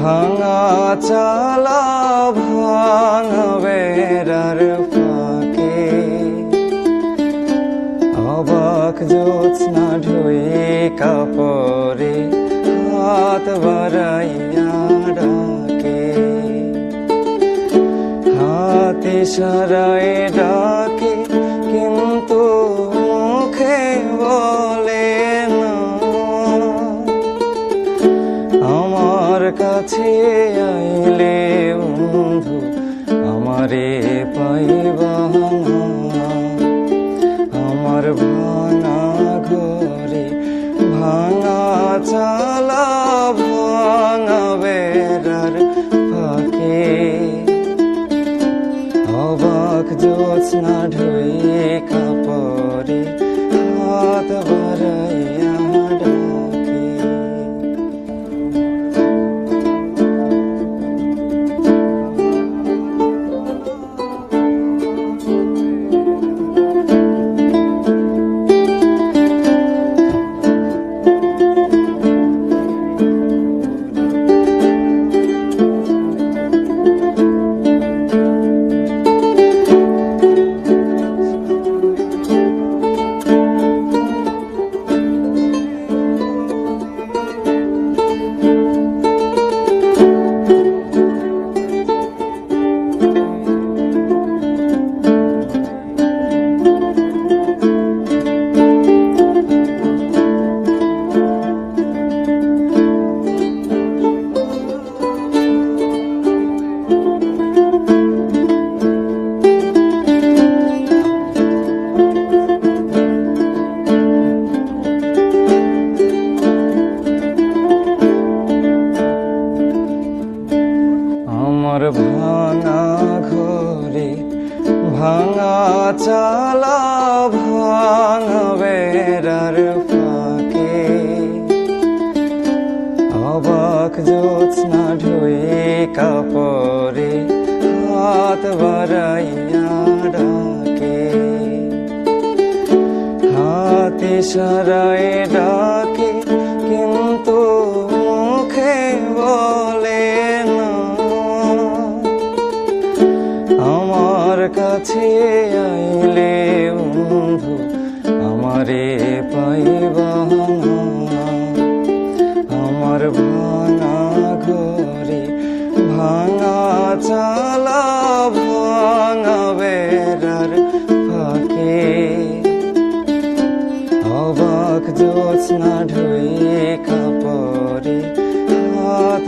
ভাঙা চালা ভাঙা বেড়ার ফাঁকে অবাক জ্যোৎস্না ঢুয়ে কাপড়ে হাত বাড়াইয়া ডাকে, হাত ইশারায় ডাকে কিন্তু মুখে বলে না। আমার কাছে আইলে বন্ধু আমারে পাইবা না, আমার ভাঙা ঘরে ভাঙা চালা ভাঙা বেড়ার ফাঁকে অবাক জ্যোৎস্না ঢুয়ে কাপড়ে হাত বাড়াইয়া ডাকে। আমার ভাঙা ঘরে ভাঙা চালা ভাঙা বেড়ার ফাঁকে অবাক জ্যোৎস্না ঢুয়ে কাপড়ে হাত বাড়াইয়া ডাকে, হাত ইশারায় ডাকে কিন্তু মুখে বলে না। আমার কাছে আইলে বন্ধু আমারে পাইবা না, আমার ভাঙা ঘরে ভাঙা চালা ভাঙা বেড়ার ফাঁকে অবাক জ্যোৎস্না ঢুয়ে কাপড়ে হাত